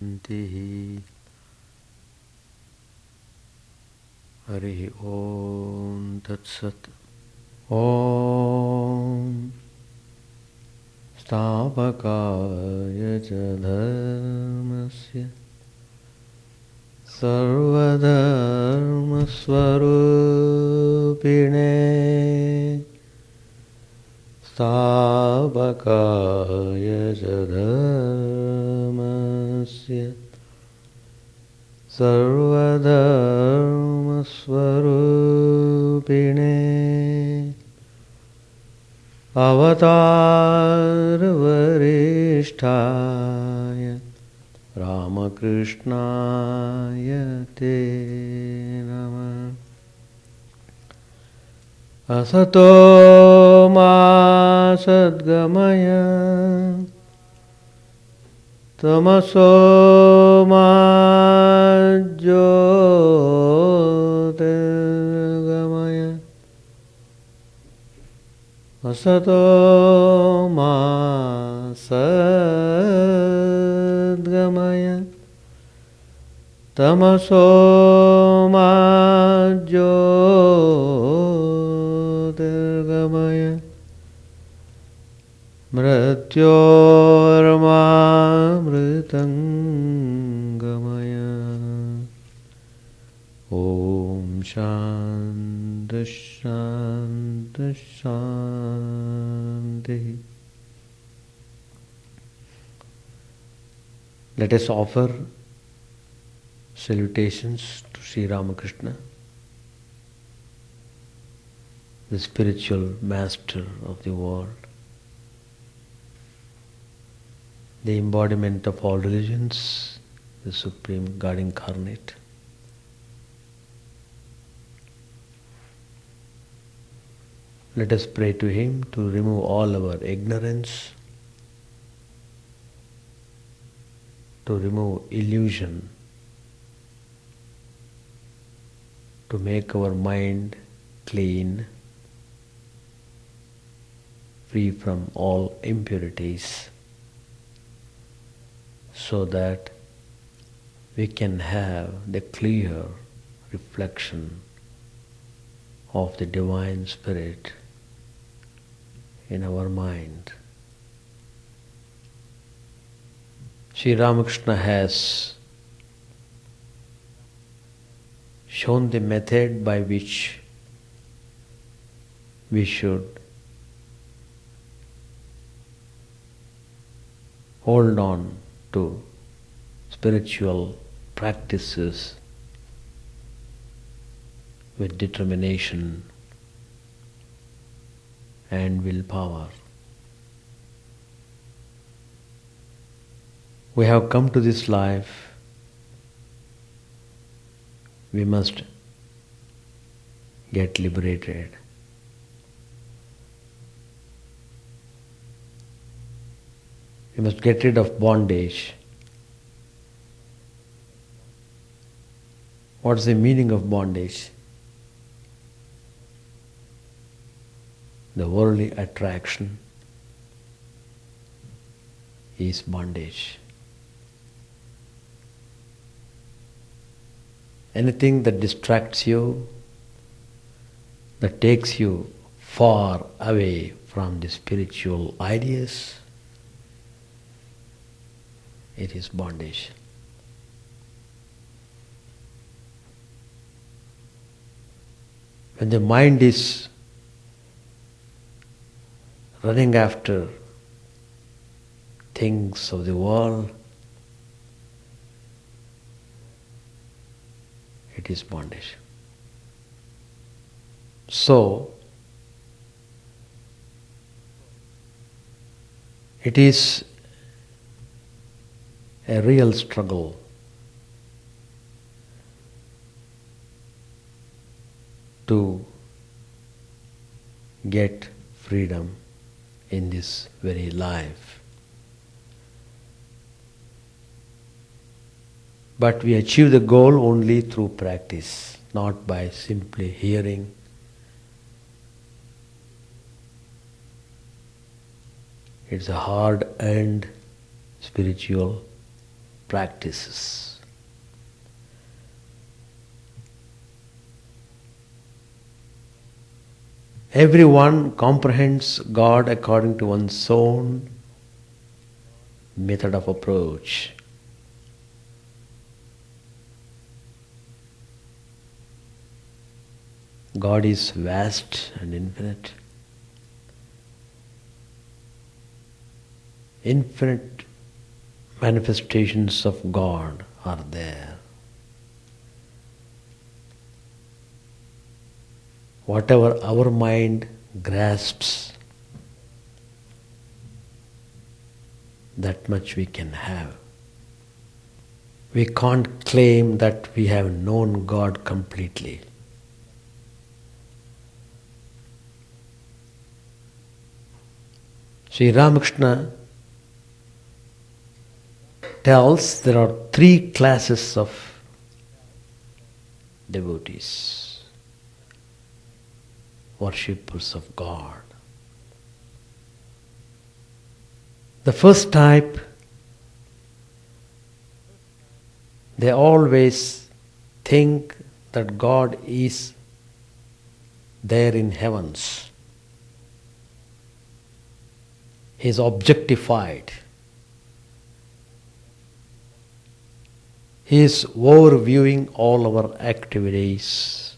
Shanti. Hari Om Tat Sat. Om Stapakaya Dharmasya Sarvadharma Swarupine Stapakaya Dharmasya Sarvadharma Swarupine Avatar Varishtaya Ramakrishna Te Namah. Asato ma sadgamaya tamaso ma jyotirgamaya asato ma sadgamaya tamaso ma jyotirgamaya mrityormamritangamaya. Om Shanti Shanti Shanti. Let us offer salutations to Sri Ramakrishna, the spiritual master of the world, the embodiment of all religions, the Supreme God Incarnate. Let us pray to Him to remove all our ignorance, to remove illusion, to make our mind clean, free from all impurities, so that we can have the clear reflection of the Divine Spirit in our mind. Sri Ramakrishna has shown the method by which we should hold on to spiritual practices with determination and willpower. We have come to this life, we must get liberated. We must get rid of bondage. What's the meaning of bondage? The worldly attraction is bondage. Anything that distracts you, that takes you far away from the spiritual ideas, it is bondage. When the mind is running after things of the world, it is bondage. So, it is a real struggle to get freedom in this very life. But we achieve the goal only through practice, not by simply hearing. It's a hard-earned spiritual practices. Everyone comprehends God according to one's own method of approach. God is vast and infinite. Infinite manifestations of God are there. Whatever our mind grasps, that much we can have. We can't claim that we have known God completely. Sri Ramakrishna tells there are three classes of devotees, worshippers of God. The first type, they always think that God is there in heavens. He is objectified. He is overviewing all our activities.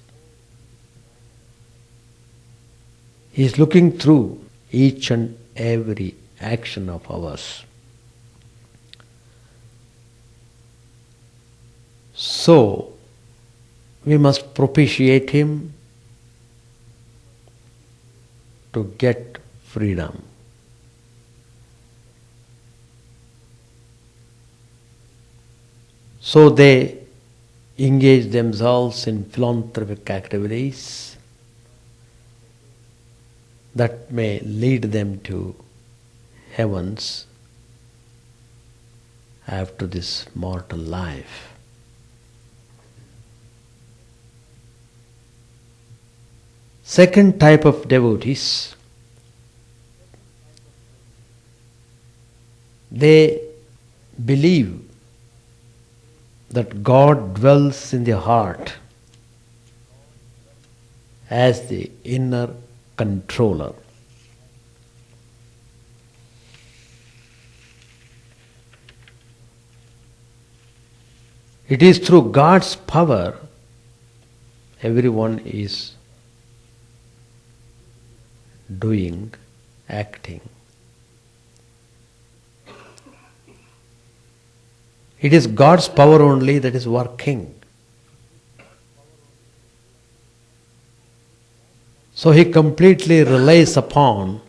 He is looking through each and every action of ours. So, we must propitiate Him to get freedom. So they engage themselves in philanthropic activities that may lead them to heavens after this mortal life. Second type of devotees, they believe that God dwells in the heart as the inner controller. It is through God's power everyone is doing, acting. It is God's power only that is working. So he completely relies upon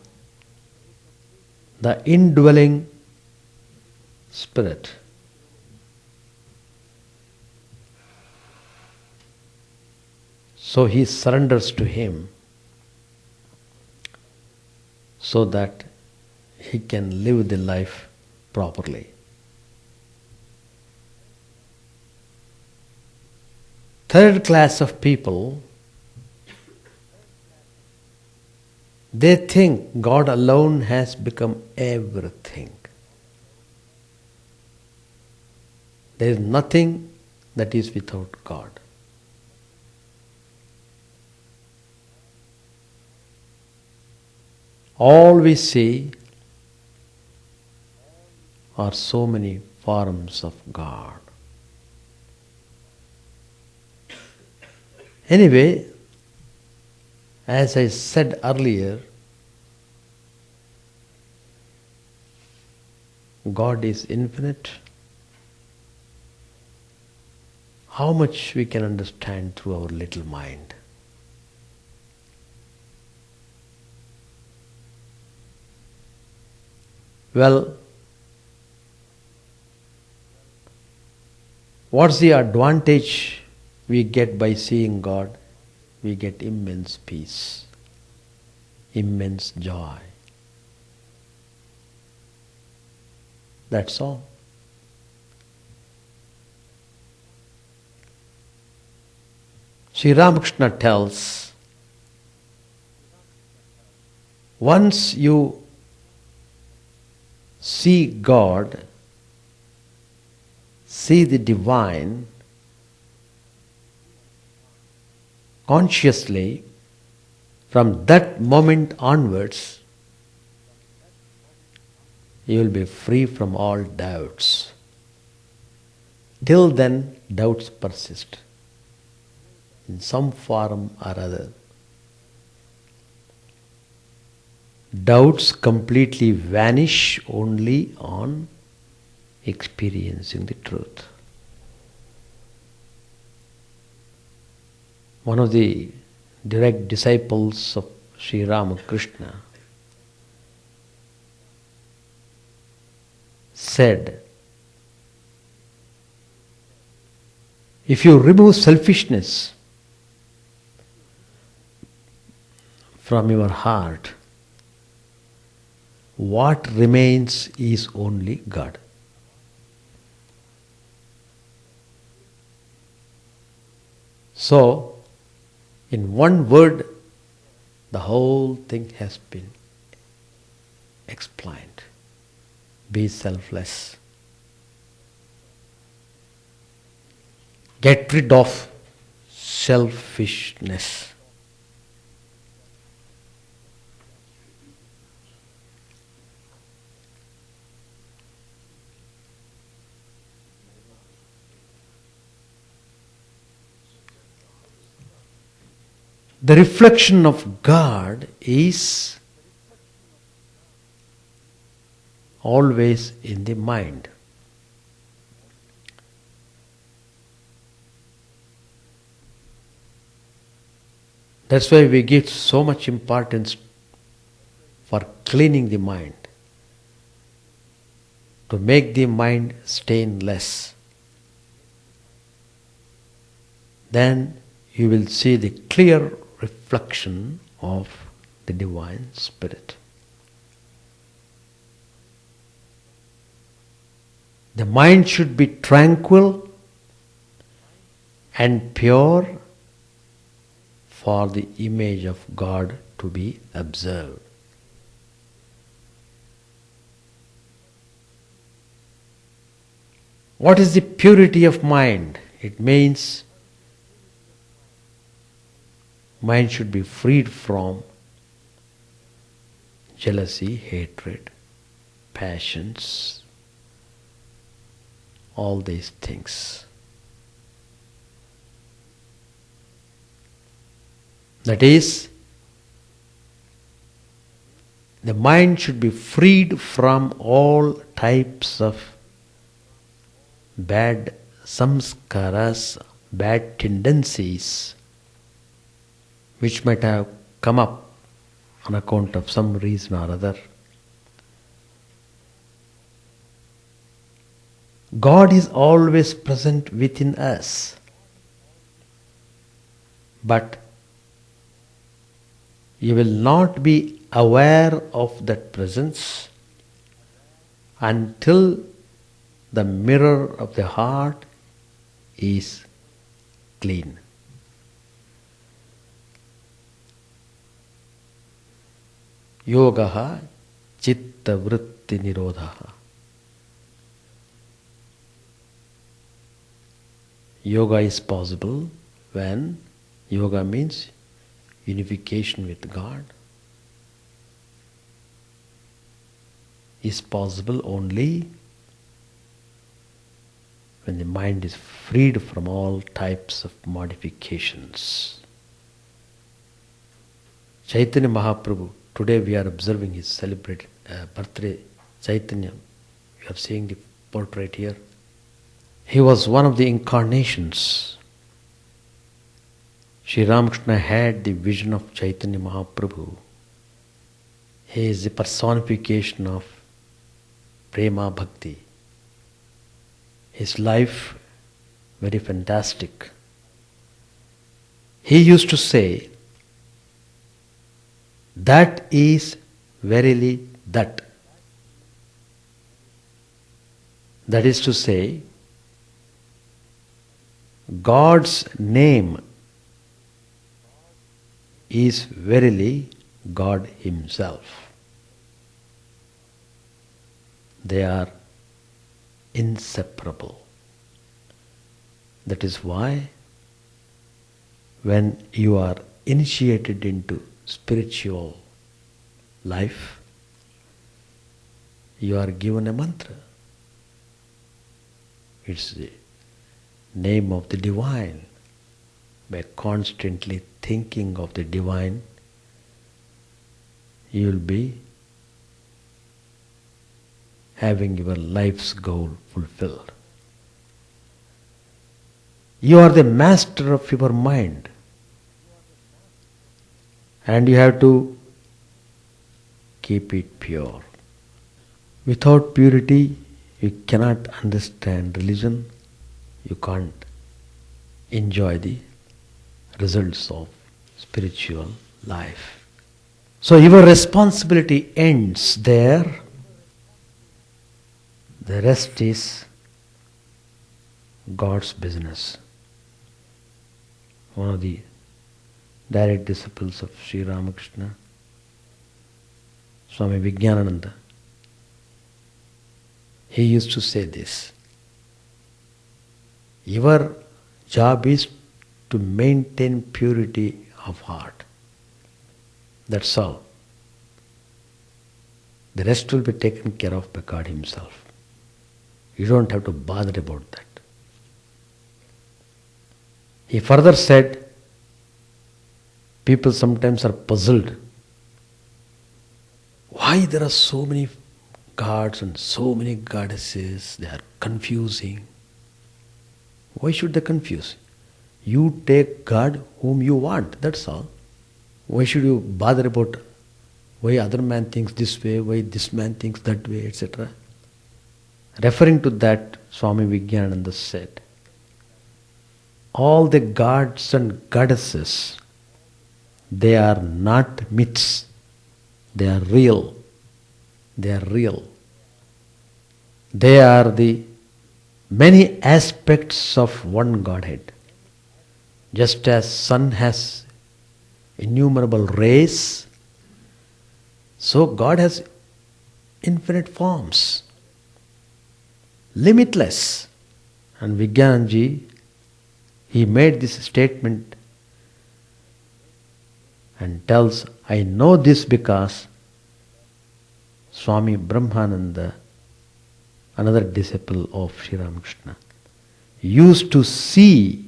the indwelling Spirit. So he surrenders to Him so that he can live the life properly. Third class of people, they think God alone has become everything. There is nothing that is without God. All we see are so many forms of God. Anyway, as I said earlier, God is infinite. How much we can understand through our little mind? Well, what's the advantage we get by seeing God? We get immense peace, immense joy. That's all. Sri Ramakrishna tells, once you see God, see the divine consciously, from that moment onwards, you will be free from all doubts. Till then, doubts persist in some form or other. Doubts completely vanish only on experiencing the truth. One of the direct disciples of Sri Ramakrishna said, if you remove selfishness from your heart, what remains is only God. So, in one word, the whole thing has been explained. Be selfless. Get rid of selfishness. The reflection of God is always in the mind. That's why we give so much importance for cleaning the mind, to make the mind stainless. Then you will see the clear reflection of the Divine Spirit. The mind should be tranquil and pure for the image of God to be observed. What is the purity of mind? It means mind should be freed from jealousy, hatred, passions, all these things. That is, the mind should be freed from all types of bad samskaras, bad tendencies, which might have come up on account of some reason or other. God is always present within us, but you will not be aware of that presence until the mirror of the heart is clean. Yogaha chitta vritti nirodhaha. Yoga is possible when yoga means unification with God, is possible only when the mind is freed from all types of modifications. Chaitanya Mahaprabhu, today we are observing his celebrated birthday. Chaitanya, you are seeing the portrait here. He was one of the incarnations. Sri Ramakrishna had the vision of Chaitanya Mahaprabhu. He is the personification of Prema Bhakti. His life, very fantastic. He used to say, that is verily that. That is to say, God's name is verily God Himself. They are inseparable. That is why when you are initiated into spiritual life, you are given a mantra. It's the name of the divine. By constantly thinking of the divine, you will be having your life's goal fulfilled. You are the master of your mind, and you have to keep it pure. Without purity, you cannot understand religion, you can't enjoy the results of spiritual life. So your responsibility ends there. The rest is God's business. One of the direct disciples of Sri Ramakrishna, Swami Vivekananda, he used to say this: your job is to maintain purity of heart. That's all. The rest will be taken care of by God Himself. You don't have to bother about that. He further said, people sometimes are puzzled. Why there are so many gods and so many goddesses? They are confusing. Why should they confuse? You take God whom you want, that's all. Why should you bother about why other man thinks this way, why this man thinks that way, etc. Referring to that, Swami Vivekananda said, all the gods and goddesses, they are not myths, they are real. They are real. They are the many aspects of one Godhead. Just as sun has innumerable rays, so God has infinite forms, limitless. And Vivekananda, he made this statement and tells, I know this because Swami Brahmananda, another disciple of Sri Ramakrishna, used to see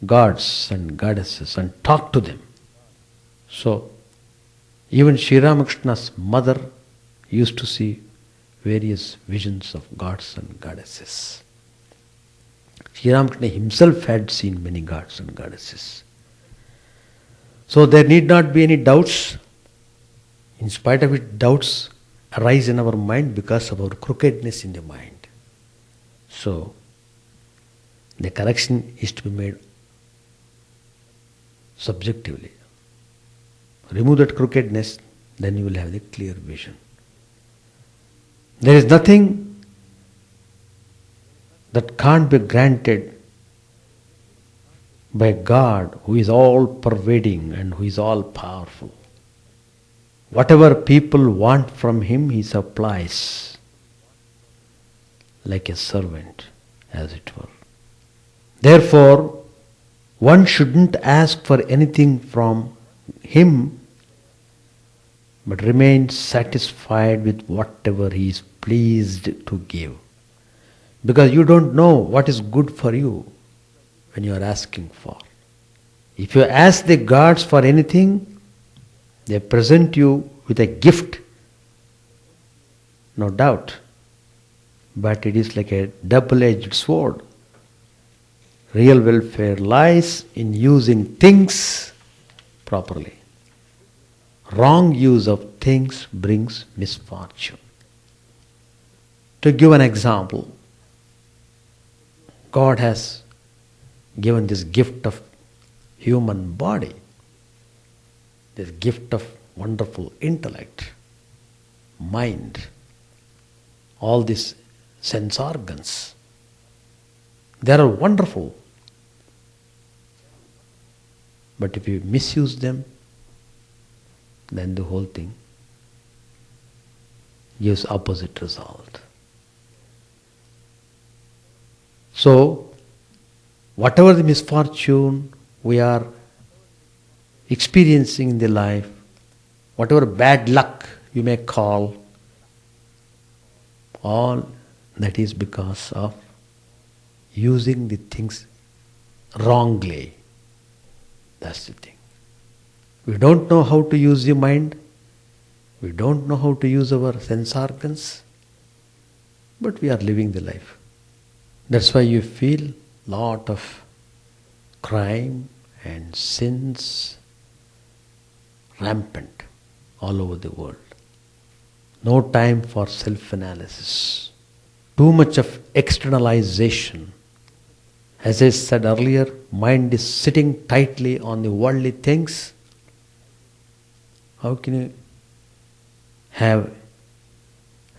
gods and goddesses and talk to them. So, even Sri Ramakrishna's mother used to see various visions of gods and goddesses. Sri Ramakrishna himself had seen many gods and goddesses. So there need not be any doubts. In spite of it, doubts arise in our mind because of our crookedness in the mind. So, the correction is to be made subjectively. Remove that crookedness, then you will have the clear vision. There is nothing that can't be granted by God, who is all pervading and who is all powerful. Whatever people want from Him, He supplies like a servant, as it were. Therefore, one shouldn't ask for anything from Him, but remain satisfied with whatever He is pleased to give. Because you don't know what is good for you when you are asking for. If you ask the gods for anything, they present you with a gift, no doubt, but it is like a double-edged sword. Real welfare lies in using things properly. Wrong use of things brings misfortune. To give an example, God has given this gift of human body, this gift of wonderful intellect, mind, all these sense organs. They are wonderful. But if you misuse them, then the whole thing gives opposite result. So, Whatever the misfortune we are experiencing in the life, whatever bad luck you may call, all that is because of using the things wrongly. That's the thing. We don't know how to use the mind. We don't know how to use our sense organs. But we are living the life. That's why you feel lot of crime and sins rampant all over the world. No time for self-analysis. Too much of externalization. As I said earlier, mind is sitting tightly on the worldly things. How can you have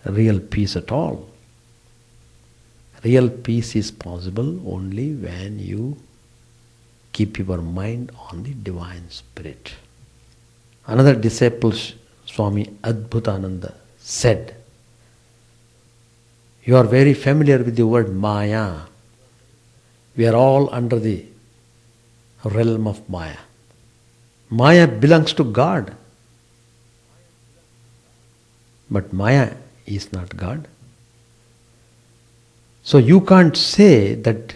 real peace at all? Real peace is possible only when you keep your mind on the divine spirit. Another disciple, Swami Adbhutananda, said, you are very familiar with the word Maya. We are all under the realm of Maya. Maya belongs to God. But Maya is not God. So you can't say that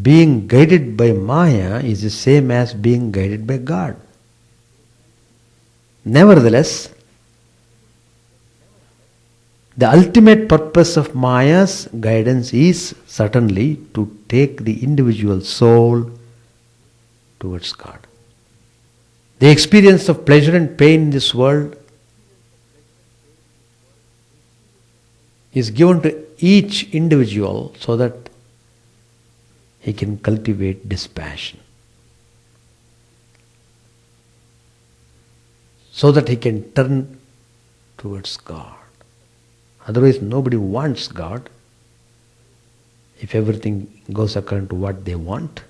being guided by Maya is the same as being guided by God. Nevertheless, the ultimate purpose of Maya's guidance is certainly to take the individual soul towards God. The experience of pleasure and pain in this world is given to each individual so that he can cultivate dispassion, so that he can turn towards God. Otherwise, nobody wants God if everything goes according to what they want.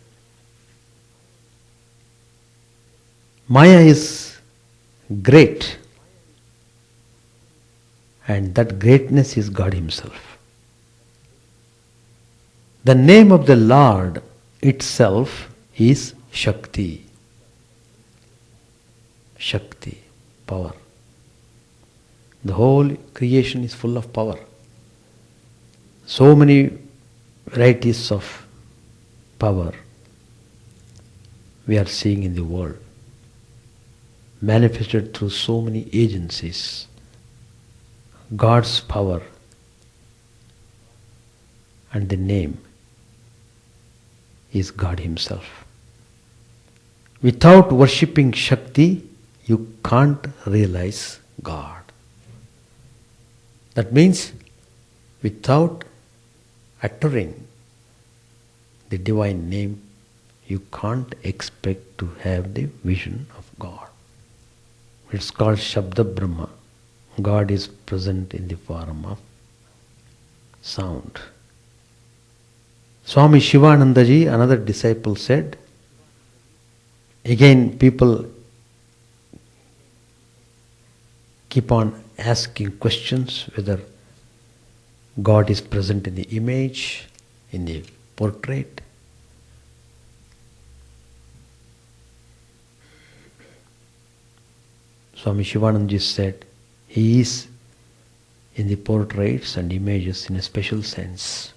Maya is great, and that greatness is God Himself. The name of the Lord itself is Shakti. Shakti, power. The whole creation is full of power. So many varieties of power we are seeing in the world, manifested through so many agencies. God's power and the name is God Himself. Without worshipping Shakti, you can't realize God. That means without uttering the divine name, you can't expect to have the vision of God. It's called Shabda Brahma. God is present in the form of sound. Swami Chidananda ji, another disciple, said, again people keep on asking questions whether God is present in the image, in the portrait. Swami Chidananda ji said, He is in the portraits and images in a special sense.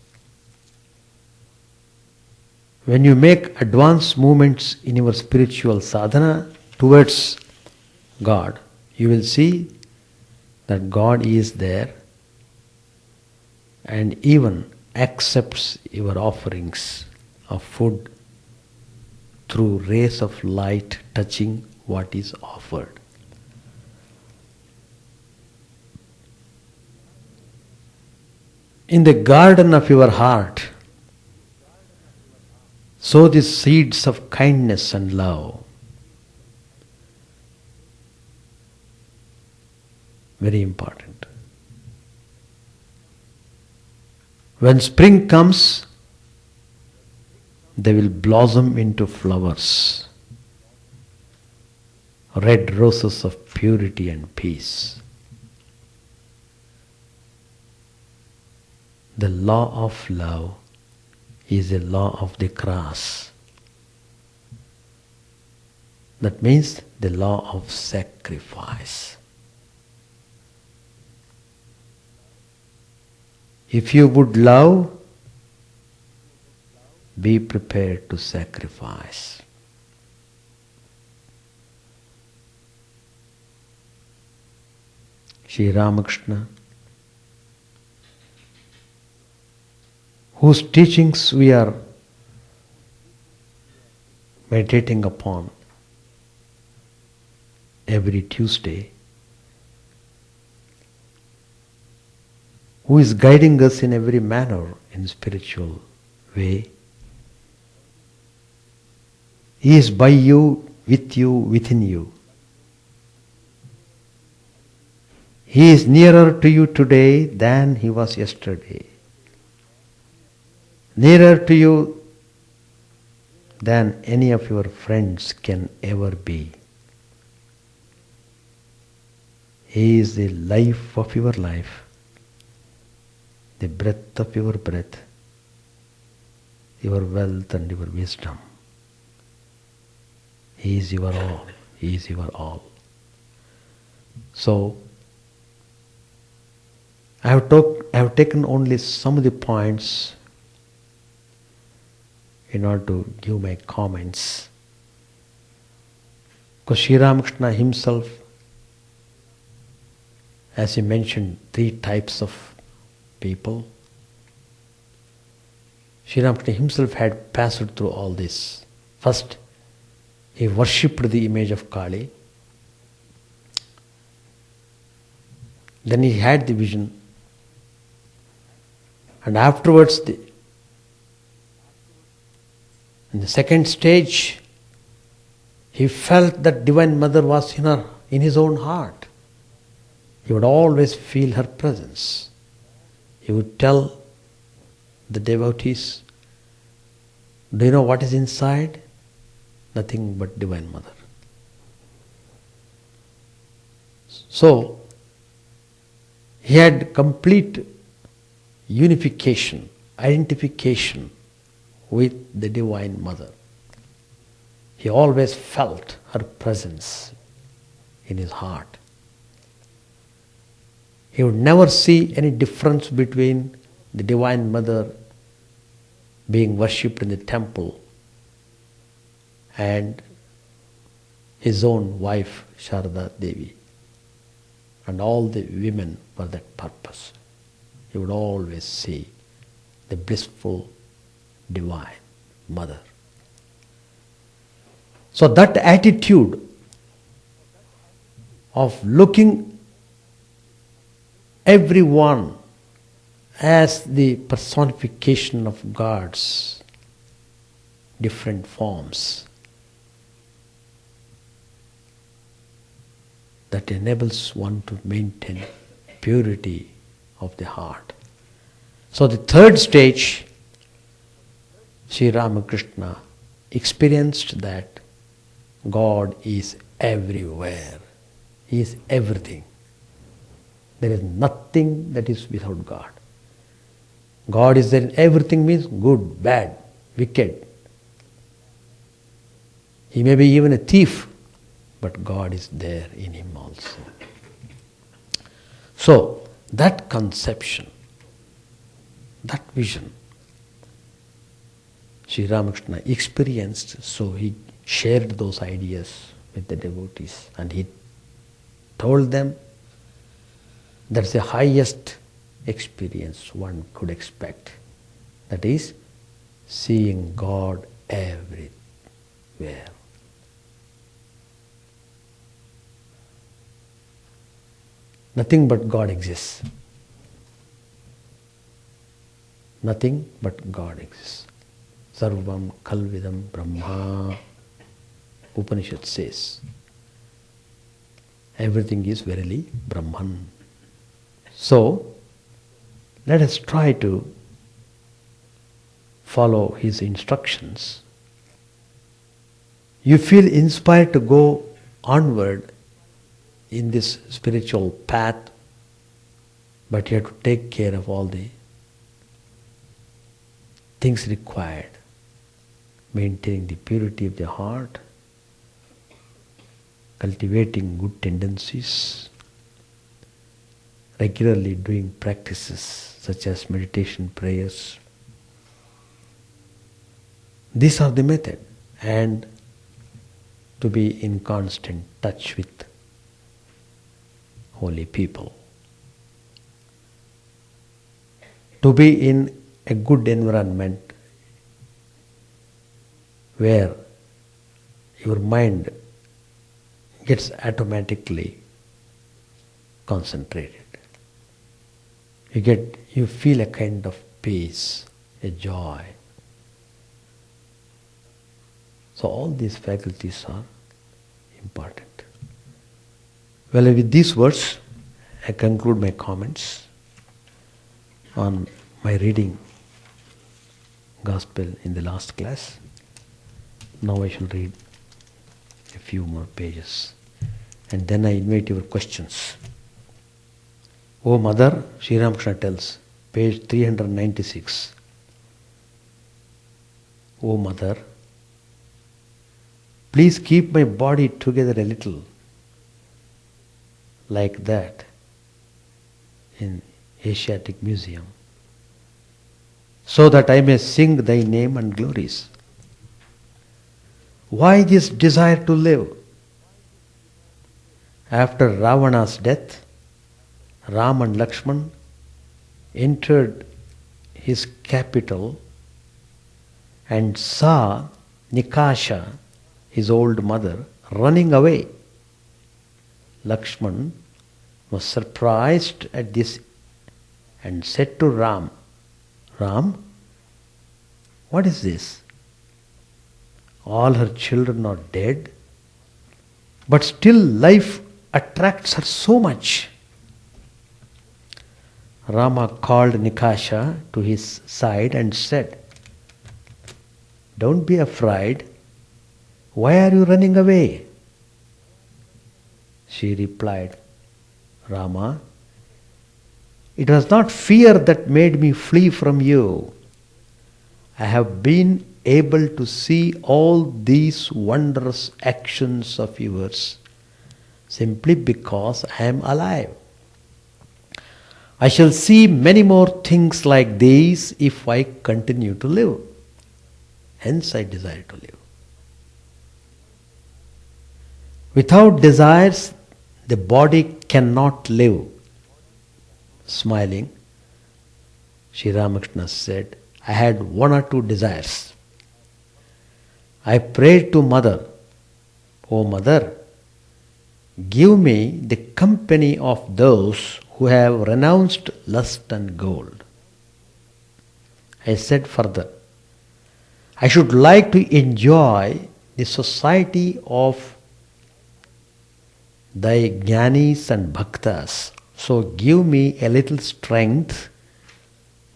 When you make advanced movements in your spiritual sadhana towards God, you will see that God is there and even accepts your offerings of food through rays of light touching what is offered. In the garden of your heart, sow the seeds of kindness and love. Very important. When spring comes, they will blossom into flowers, red roses of purity and peace. The law of love is a law of the cross. That means the law of sacrifice. If you would love, be prepared to sacrifice. Sri Ramakrishna, whose teachings we are meditating upon every Tuesday, who is guiding us in every manner in spiritual way. He is by you, with you, within you. He is nearer to you today than he was yesterday. Nearer to you than any of your friends can ever be. He is the life of your life, the breath of your breath, your wealth and your wisdom. He is your all. He is your all. So, I have taken only some of the points in order to give my comments. Because Sri Ramakrishna himself, as he mentioned, 3 types of people. Sri Ramakrishna himself had passed through all this. First, he worshipped the image of Kali. Then he had the vision. And afterwards, in the second stage, he felt that Divine Mother was in his own heart. He would always feel her presence. He would tell the devotees, do you know what is inside? Nothing but Divine Mother. So, he had complete unification, identification with the Divine Mother. He always felt her presence in his heart. He would never see any difference between the Divine Mother being worshipped in the temple and his own wife, Sharada Devi, and all the women for that purpose. He would always see the blissful Divine Mother. So that attitude of looking everyone as the personification of God's different forms, that enables one to maintain purity of the heart. So the third stage, Sri Ramakrishna experienced that God is everywhere. He is everything. There is nothing that is without God. God is there in everything means good, bad, wicked. He may be even a thief, but God is there in him also. So, that conception, that vision, Sri Ramakrishna experienced, so he shared those ideas with the devotees and he told them that's the highest experience one could expect. That is, seeing God everywhere. Nothing but God exists. Nothing but God exists. Sarvam Kalvidam Brahma, Upanishad says. Everything is verily Brahman. So, let us try to follow his instructions. You feel inspired to go onward in this spiritual path, but you have to take care of all the things required: maintaining the purity of the heart, cultivating good tendencies, regularly doing practices such as meditation, prayers. These are the method, and to be in constant touch with holy people. To be in a good environment where your mind gets automatically concentrated. You feel a kind of peace, a joy. So all these faculties are important. Well, with these words, I conclude my comments on my reading Gospel in the last class. Now I shall read a few more pages, and then I invite your questions. O Mother, Sri Ramakrishna tells, page 396. O Mother, please keep my body together a little, like that in Asiatic Museum, so that I may sing thy name and glories. Why this desire to live? After Ravana's death, Ram and Lakshman entered his capital and saw Nikasha, his old mother, running away. Lakshman was surprised at this and said to Ram, Ram, what is this? All her children are dead, but still life attracts her so much. Rama called Nikasha to his side and said, don't be afraid. Why are you running away? She replied, Rama, it was not fear that made me flee from you. I have been able to see all these wondrous actions of yours simply because I am alive. I shall see many more things like these if I continue to live. Hence I desire to live. Without desires, the body cannot live. Smiling, Sri Ramakrishna said, I had one or two desires. I prayed to Mother, O Mother, give me the company of those who have renounced lust and gold. I said further, I should like to enjoy the society of thy jnanis and bhaktas. So give me a little strength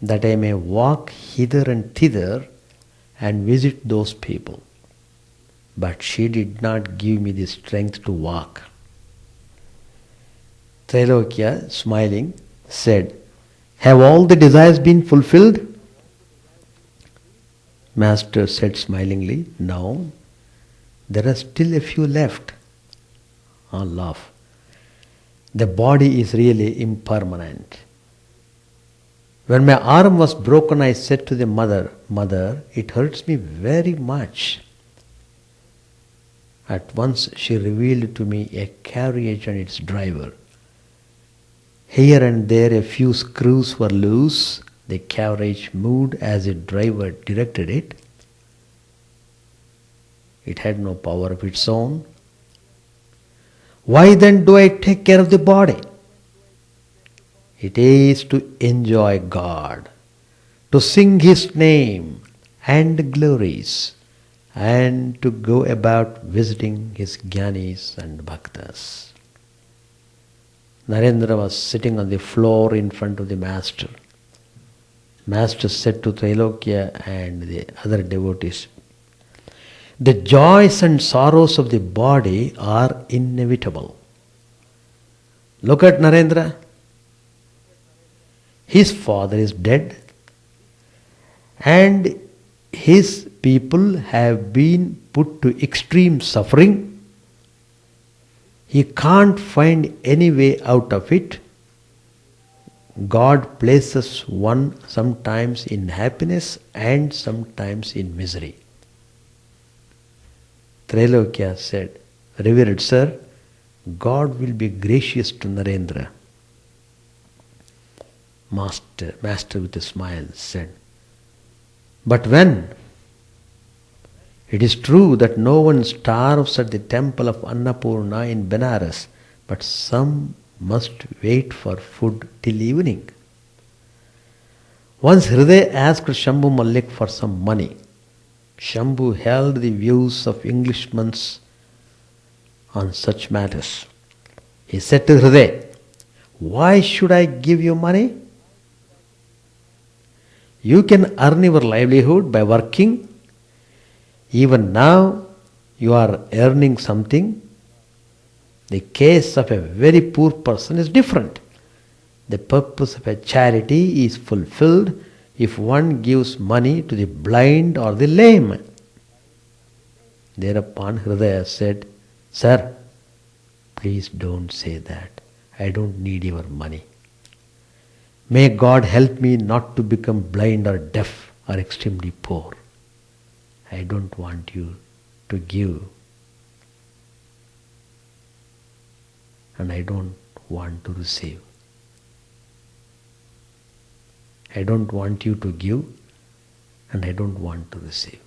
that I may walk hither and thither and visit those people. But she did not give me the strength to walk. Trailokya, smiling, said, have all the desires been fulfilled? Master said smilingly, no, there are still a few left. All laugh. The body is really impermanent. When my arm was broken, I said to the mother, Mother, it hurts me very much. At once she revealed to me a carriage and its driver. Here and there a few screws were loose. The carriage moved as the driver directed it. It had no power of its own. Why then do I take care of the body? It is to enjoy God, to sing His name and glories, and to go about visiting His jnanis and bhaktas. Narendra was sitting on the floor in front of the Master. Master said to Trailokya and the other devotees, the joys and sorrows of the body are inevitable. Look at Narendra. His father is dead, and his people have been put to extreme suffering. He can't find any way out of it. God places one sometimes in happiness and sometimes in misery. Trailokya said, "Revered sir, God will be gracious to Narendra." Master with a smile said, "But when? It is true that no one starves at the temple of Annapurna in Benares, but some must wait for food till evening." Once Hriday asked Shambhu Malik for some money. Shambhu held the views of Englishmen on such matters. He said to Hriday, "Why should I give you money? You can earn your livelihood by working. Even now you are earning something. The case of a very poor person is different. The purpose of a charity is fulfilled if one gives money to the blind or the lame." Thereupon Hridaya said, "Sir, please don't say that. I don't need your money. May God help me not to become blind or deaf or extremely poor. I don't want you to give, and I don't want to receive. I don't want you to give, and I don't want to receive."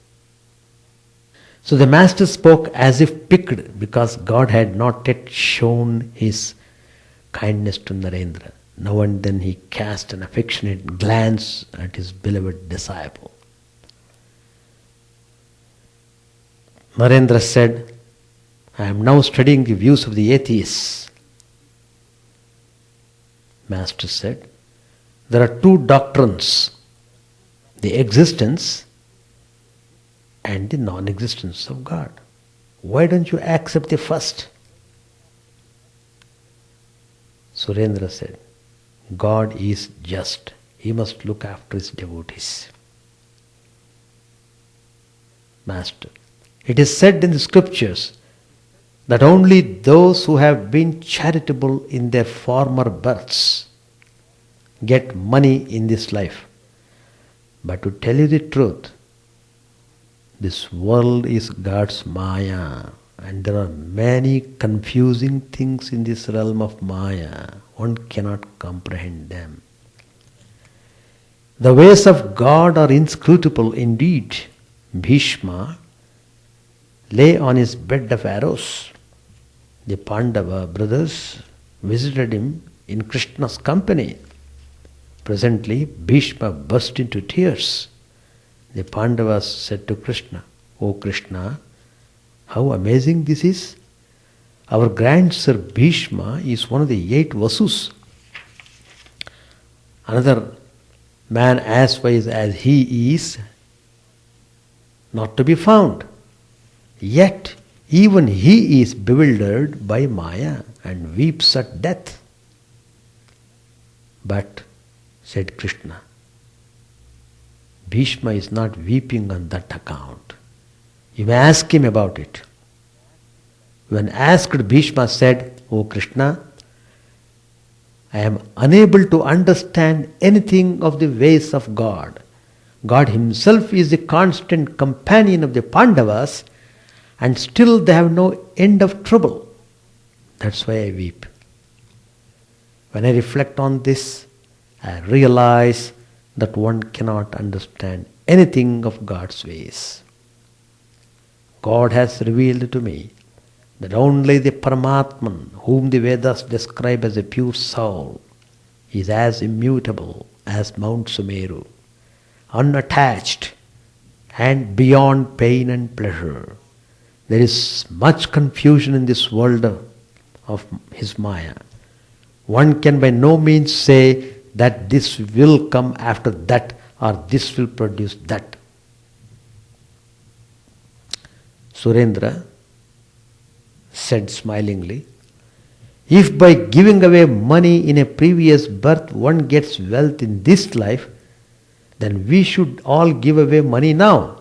So the master spoke as if piqued because God had not yet shown his kindness to Narendra. Now and then he cast an affectionate glance at his beloved disciple. Narendra said, "I am now studying the views of the atheists." Master said, "There are two doctrines, the existence and the non-existence of God. Why don't you accept the first?" Surendra said, "God is just. He must look after his devotees." Master, "It is said in the scriptures that only those who have been charitable in their former births get money in this life. But to tell you the truth, this world is God's Maya, and there are many confusing things in this realm of Maya. One cannot comprehend them. The ways of God are inscrutable indeed. Bhishma lay on his bed of arrows. The Pandava brothers visited him in Krishna's company. Presently, Bhishma burst into tears. The Pandavas said to Krishna, "O Krishna, how amazing this is! Our grandsir Bhishma is one of the 8 Vasus. Another man as wise as he is not to be found. Yet even he is bewildered by Maya and weeps at death." "But," said Krishna, "Bhishma is not weeping on that account. You may ask him about it." When asked, Bhishma said, "O Krishna, I am unable to understand anything of the ways of God. God himself is the constant companion of the Pandavas, and still they have no end of trouble. That's why I weep. When I reflect on this, I realize that one cannot understand anything of God's ways. God has revealed to me that only the Paramatman, whom the Vedas describe as a pure soul, is as immutable as Mount Sumeru, unattached and beyond pain and pleasure. There is much confusion in this world of his Maya. One can by no means say that this will come after that or this will produce that." Surendra said smilingly, "If by giving away money in a previous birth one gets wealth in this life, then we should all give away money now.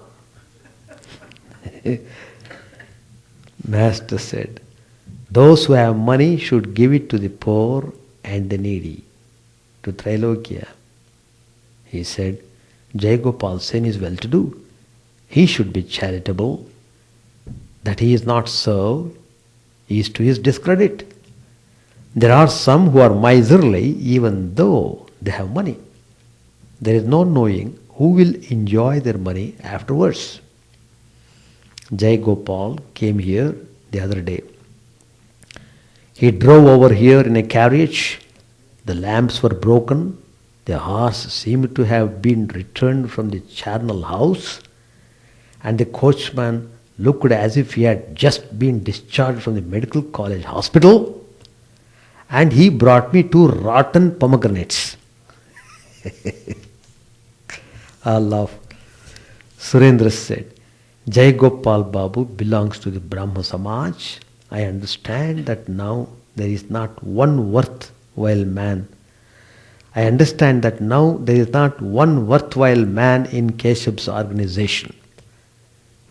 Master said, those who have money should give it to the poor and the needy, to Trailokya. He said, Jai Gopal Sen is well-to-do. He should be charitable. That he is not served is to his discredit. There are some who are miserly even though they have money. There is no knowing who will enjoy their money afterwards. Jai Gopal came here the other day. He drove over here in a carriage. The lamps were broken. The horse seemed to have been returned from the charnel house, and the coachman looked as if he had just been discharged from the medical college hospital, and he brought me 2 rotten pomegranates. I laugh. Surendra said, Jai Gopal Babu belongs to the Brahma Samaj. I understand that now there is not one worthwhile man. I understand that now there is not one worthwhile man in Keshav's organization.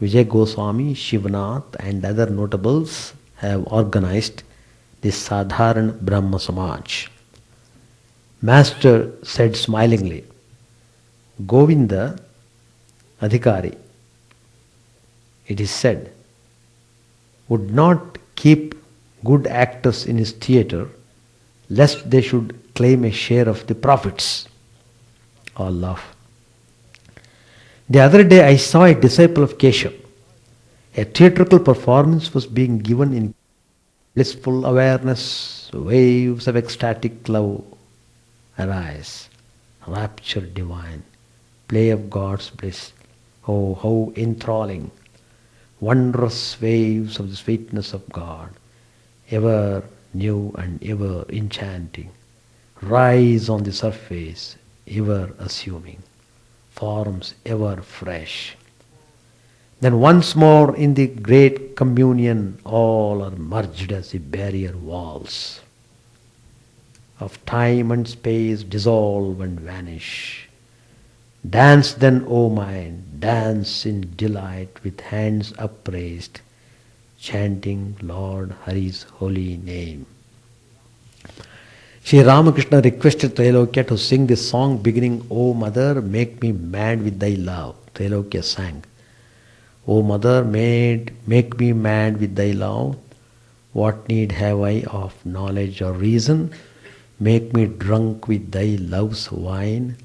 Vijay Goswami, Shivanath and other notables have organized the Sadharan Brahma Samaj. Master said smilingly, Govinda Adhikari, it is said, would not keep good actors in his theatre lest they should claim a share of the profits. All laugh. The other day I saw a disciple of Keshav. A theatrical performance was being given in blissful awareness, waves of ecstatic love arise, rapture divine, play of God's bliss. Oh, how enthralling! Wondrous waves of the sweetness of God, ever new and ever enchanting, rise on the surface, ever assuming, forms ever fresh. Then once more in the great communion, all are merged as the barrier walls of time and space dissolve and vanish. Dance then, O mind, dance in delight with hands upraised, chanting Lord Hari's holy name. Sri Ramakrishna requested Trailokya to sing this song beginning, O Mother, make me mad with thy love. Trailokya sang, O Mother, make me mad with thy love. What need have I of knowledge or reason? Make me drunk with thy love's wine.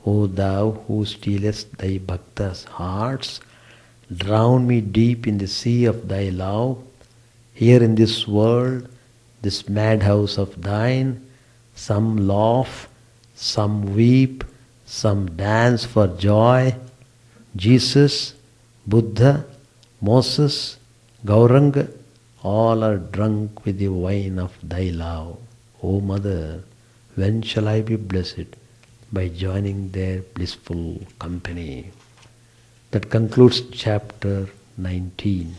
O thou who stealest thy bhaktas' hearts, drown me deep in the sea of thy love. Here in this world, this madhouse of thine, some laugh, some weep, some dance for joy. Jesus, Buddha, Moses, Gauranga, all are drunk with the wine of thy love. O Mother, when shall I be blessed by joining their blissful company? That concludes chapter 19.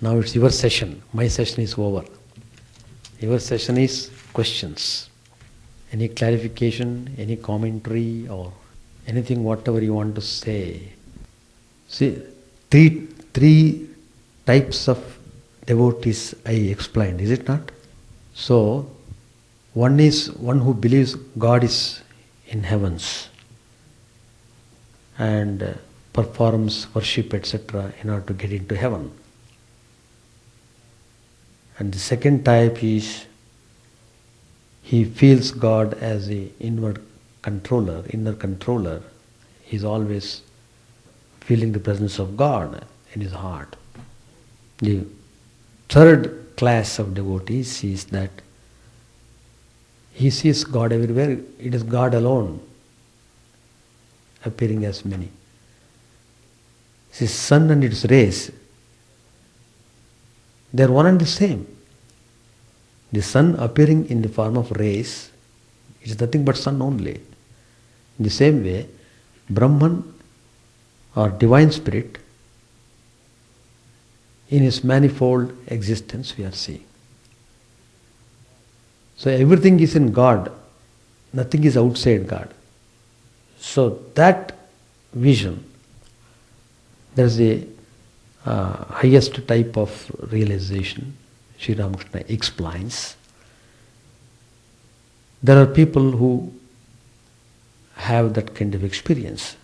Now it's your session. My session is over. Your session is questions. Any clarification, any commentary or anything, whatever you want to say. See, three types of devotees I explained, is it not? So, one is one who believes God is in heavens and performs worship, etc., in order to get into heaven. And the second type is he feels God as the inner controller. He is always feeling the presence of God in his heart. The third class of devotees sees that he sees God everywhere. It is God alone appearing as many. The sun and its rays, they are one and the same. The sun appearing in the form of rays is nothing but sun only. In the same way, Brahman or divine spirit in his manifold existence we are seeing. So everything is in God. Nothing is outside God. So that vision, there is a highest type of realization. Sri Ramakrishna explains. There are people who have that kind of experience.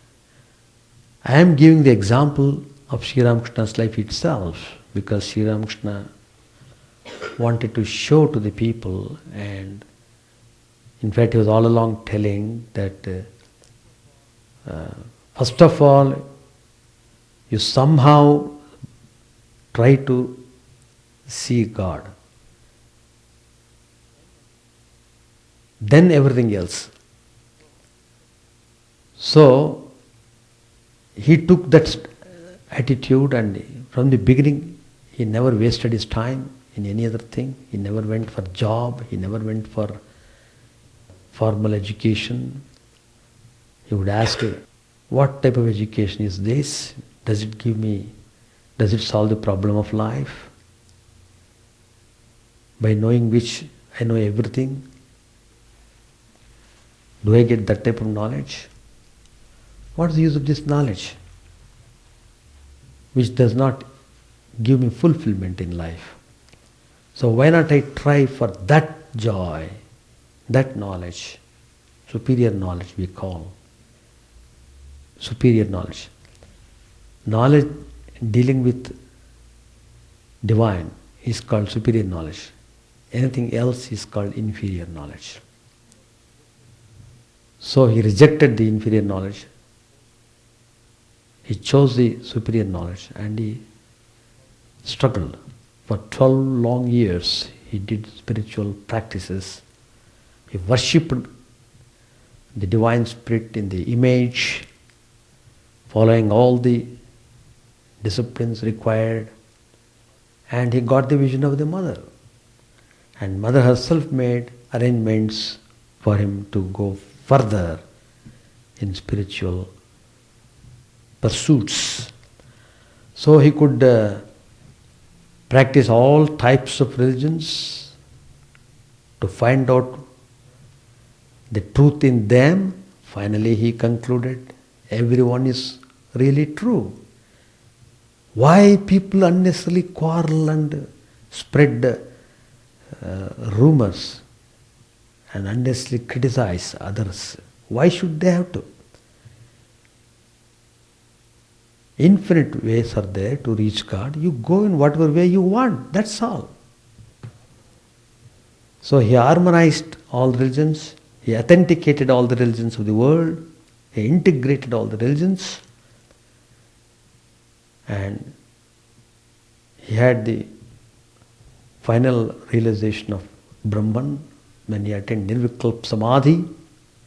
I am giving the example of Sri Ramakrishna's life itself because Sri Ramakrishna wanted to show to the people, and in fact he was all along telling that first of all you somehow try to see God, then everything else. So he took that attitude, and from the beginning he never wasted his time in any other thing. He never went for job, he never went for formal education. He would ask, what type of education is this? Does it solve the problem of life? By knowing which I know everything. Do I get that type of knowledge? What is the use of this knowledge which does not give me fulfillment in life? So why not I try for that joy, that knowledge, superior knowledge we call. Superior knowledge. Knowledge dealing with divine is called superior knowledge. Anything else is called inferior knowledge. So he rejected the inferior knowledge. He chose the superior knowledge and he struggled. For 12 long years he did spiritual practices. He worshipped the divine spirit in the image, following all the disciplines required, and he got the vision of the mother. And mother herself made arrangements for him to go further in spiritual pursuits. So he could practice all types of religions to find out the truth in them. Finally he concluded everyone is really true. Why people unnecessarily quarrel and spread rumors and unnecessarily criticize others? Why should they have to? Infinite ways are there to reach God. You go in whatever way you want, that's all. So he harmonized all religions, he authenticated all the religions of the world, he integrated all the religions, and he had the final realization of Brahman when he attained Nirvikalpa Samadhi,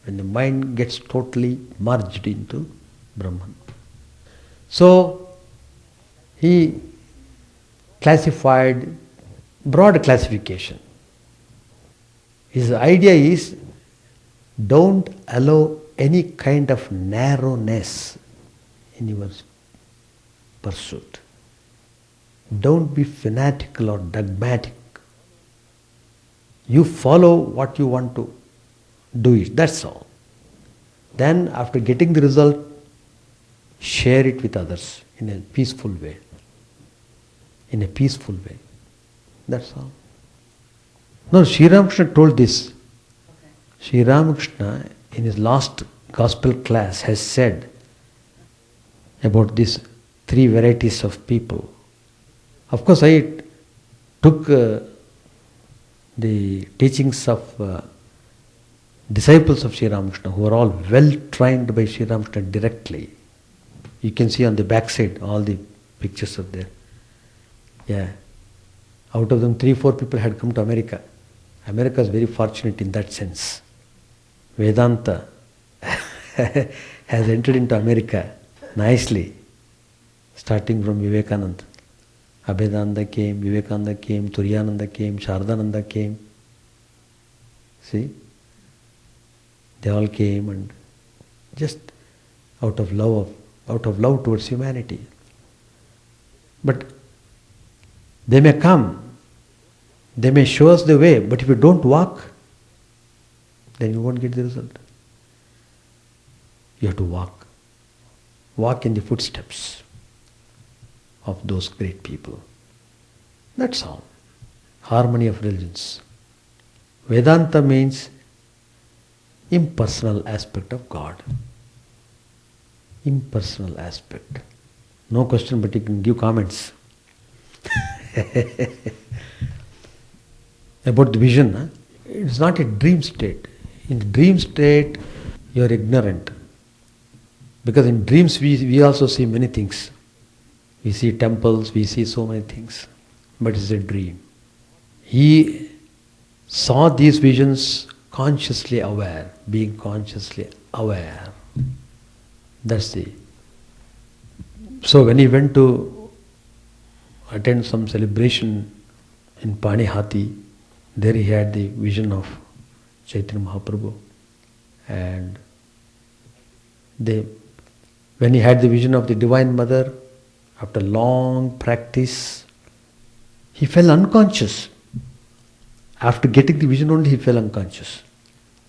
when the mind gets totally merged into Brahman. So he classified, broad classification. His idea is, don't allow any kind of narrowness in your pursuit. Don't be fanatical or dogmatic. You follow what you want to do it, that's all. Then after getting the result, share it with others in a peaceful way. In a peaceful way. That's all. No, Sri Ramakrishna told this. Okay. Sri Ramakrishna in his last gospel class has said about these three varieties of people. Of course, I took the teachings of disciples of Sri Ramakrishna who are all well trained by Sri Ramakrishna directly. You can see on the back side, all the pictures are there. Yeah. Out of them, 3-4 people had come to America. America is very fortunate in that sense. Vedanta has entered into America nicely, starting from Vivekananda. Abhedananda came, Vivekananda came, Turiyananda came, Shardananda came. See? They all came and just out of love towards humanity. But they may come, they may show us the way, but if we don't walk, then you won't get the result. You have to walk. Walk in the footsteps of those great people. That's all. Harmony of religions. Vedanta means impersonal aspect of God. Impersonal aspect. No question, but you can give comments. About the vision, huh? It's not a dream state. In the dream state, you are ignorant. Because in dreams we also see many things. We see temples, we see so many things. But it's a dream. He saw these visions consciously aware, being consciously aware. That's the... So when he went to attend some celebration in Panihati, there he had the vision of Chaitanya Mahaprabhu. And when he had the vision of the Divine Mother, after long practice, he fell unconscious. After getting the vision only, he fell unconscious.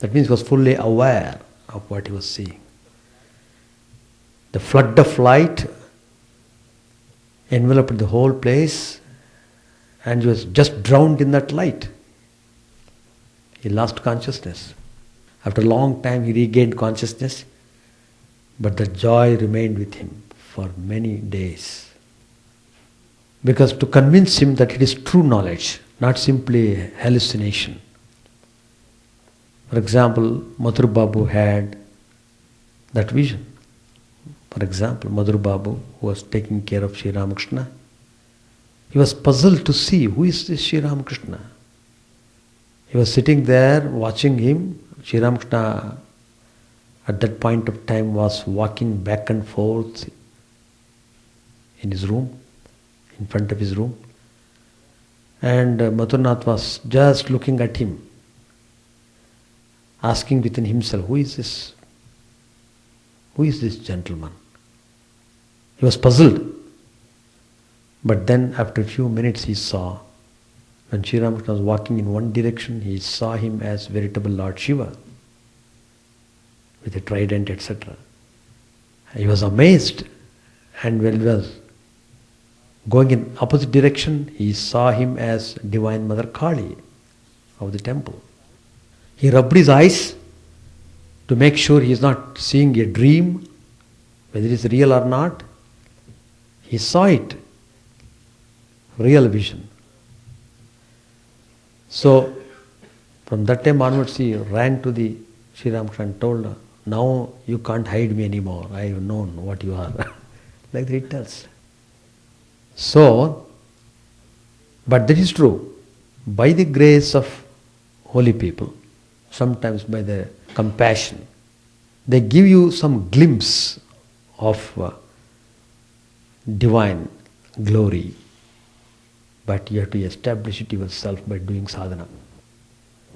That means he was fully aware of what he was seeing. The flood of light enveloped the whole place, and he was just drowned in that light. He lost consciousness. After a long time, he regained consciousness, but the joy remained with him for many days. Because to convince him that it is true knowledge, not simply hallucination. For example, Madhur Babu had that vision. For example, Madhur Babu, who was taking care of Sri Ramakrishna, he was puzzled to see who is this Sri Ramakrishna. He was sitting there watching him. Sri Ramakrishna at that point of time was walking back and forth in his room, in front of his room. And Madhurnath was just looking at him, asking within himself, who is this? Who is this gentleman? He was puzzled. But then after a few minutes he saw, when Sri Ramakrishna was walking in one direction, he saw him as veritable Lord Shiva, with a trident, etc. He was amazed, and when he was going in opposite direction, he saw him as Divine Mother Kali of the temple. He rubbed his eyes to make sure he is not seeing a dream, whether it is real or not. He saw it, real vision. So, from that time onwards, he ran to the Sri Ramakrishna and told her, now you can't hide me anymore, I have known what you are. Like that it tells. So, but that is true. By the grace of holy people, sometimes by their compassion, they give you some glimpse of divine glory. But you have to establish it yourself by doing sadhana.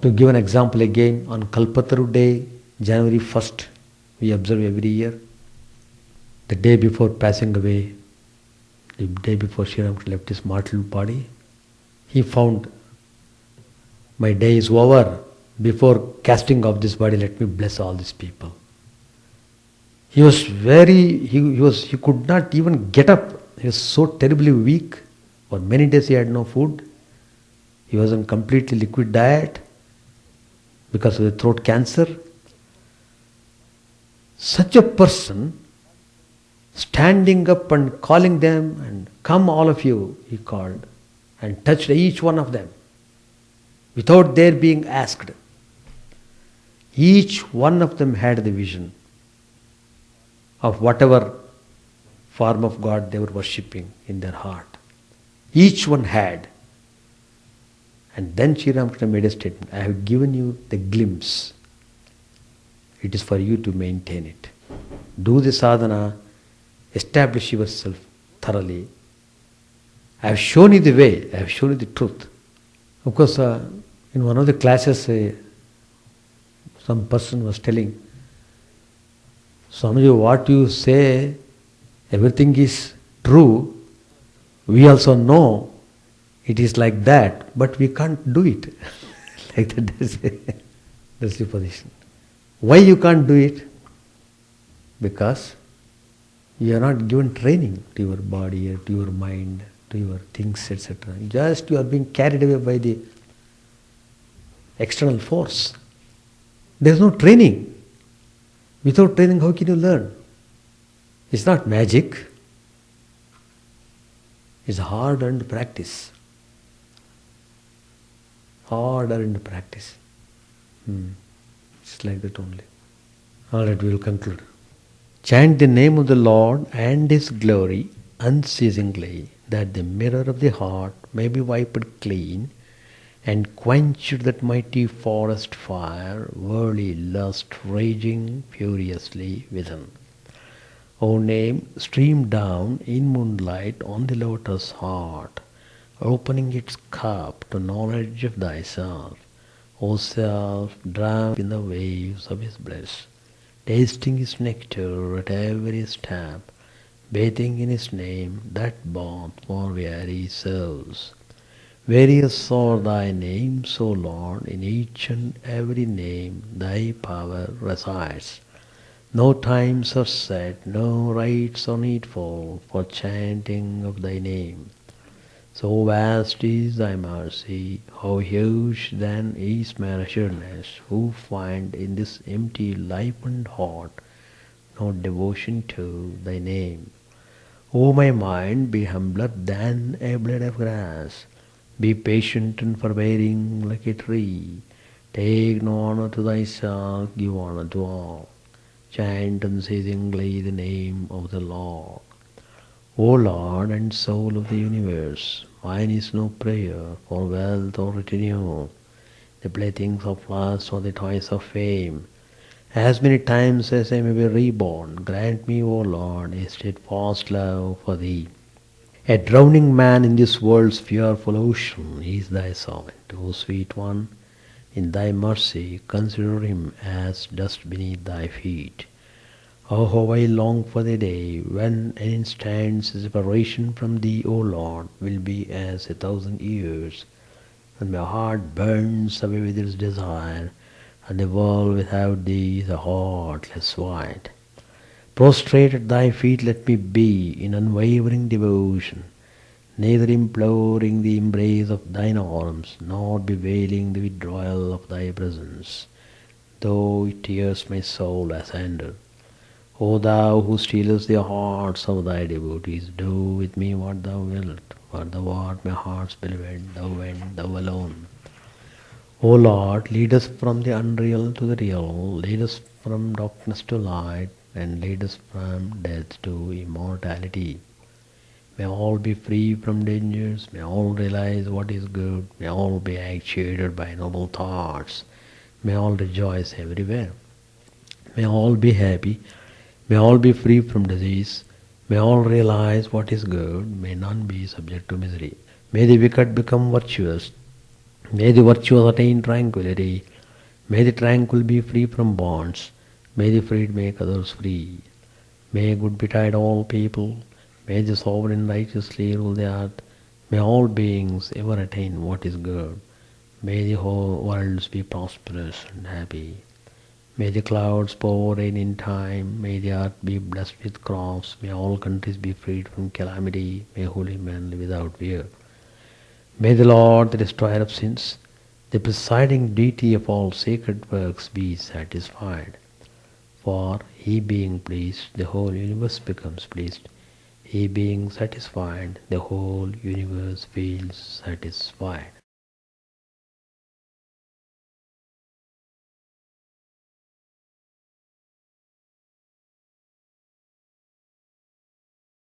To give an example again, on Kalpataru day, January 1st, we observe every year, the day before passing away, the day before Sri Ramakrishna left his mortal body, he found, my day is over. Before casting off this body, let me bless all these people. He was he could not even get up. He was so terribly weak. For many days he had no food. He was on completely liquid diet because of the throat cancer. Such a person, standing up and calling them, and come all of you, he called, and touched each one of them without their being asked. Each one of them had the vision of whatever form of God they were worshipping in their heart. Each one had. And then Sri Ramakrishna made a statement, I have given you the glimpse. It is for you to maintain it. Do the sadhana, establish yourself thoroughly. I have shown you the way, I have shown you the truth. Of course, in one of the classes, some person was telling, Swamiji, what you say, everything is true. We also know it is like that, but we can't do it. Like that they say. That's the position. Why you can't do it? Because you are not given training to your body, to your mind, to your things, etc. Just you are being carried away by the external force. There is no training. Without training, how can you learn? It's not magic. It's hard-earned practice. Hard-earned practice. It's like that only. All right, we will conclude. Chant the name of the Lord and His glory unceasingly, that the mirror of the heart may be wiped clean, and quenched that mighty forest fire, worldly lust raging furiously within. O name, stream down in moonlight on the lotus heart, opening its cup to knowledge of thyself. O self, drowned in the waves of his bliss, tasting his nectar at every step, bathing in his name, that bath for weary souls. Various are thy names, O Lord, in each and every name thy power resides. No times are set, no rites are needful for chanting of thy name. So vast is thy mercy, how huge then is my assuredness, who find in this empty life and heart no devotion to thy name. O my mind, be humbler than a blade of grass, be patient and forbearing like a tree. Take no honor to thyself, give honor to all. Chant unceasingly the name of the Lord. O Lord and soul of the universe, mine is no prayer for wealth or retinue, the playthings of lust or the toys of fame. As many times as I may be reborn, grant me, O Lord, a steadfast love for thee. A drowning man in this world's fearful ocean is thy servant. O sweet one, in thy mercy consider him as dust beneath thy feet. Oh, how I long for the day when an instant's separation from thee, O Lord, will be as 1,000 years, and my heart burns away with its desire, and the world without thee is a heartless void. Prostrate at thy feet let me be in unwavering devotion, neither imploring the embrace of thine arms, nor bewailing the withdrawal of thy presence, though it tears my soul asunder. O thou who stealest the hearts of thy devotees, do with me what thou wilt, for thou art my heart's beloved, thou and thou alone. O Lord, lead us from the unreal to the real, lead us from darkness to light, and lead us from death to immortality. May all be free from dangers, may all realize what is good, may all be actuated by noble thoughts, may all rejoice everywhere. May all be happy, may all be free from disease, may all realize what is good, may none be subject to misery. May the wicked become virtuous, may the virtuous attain tranquility, may the tranquil be free from bonds, may the freed make others free. May good betide all people, may the sovereign righteously rule the earth, may all beings ever attain what is good, may the whole worlds be prosperous and happy. May the clouds pour rain in time, may the earth be blessed with crops, may all countries be freed from calamity, may holy men live without fear. May the Lord, the destroyer of sins, the presiding deity of all sacred works, be satisfied. For he being pleased, the whole universe becomes pleased. He being satisfied, the whole universe feels satisfied.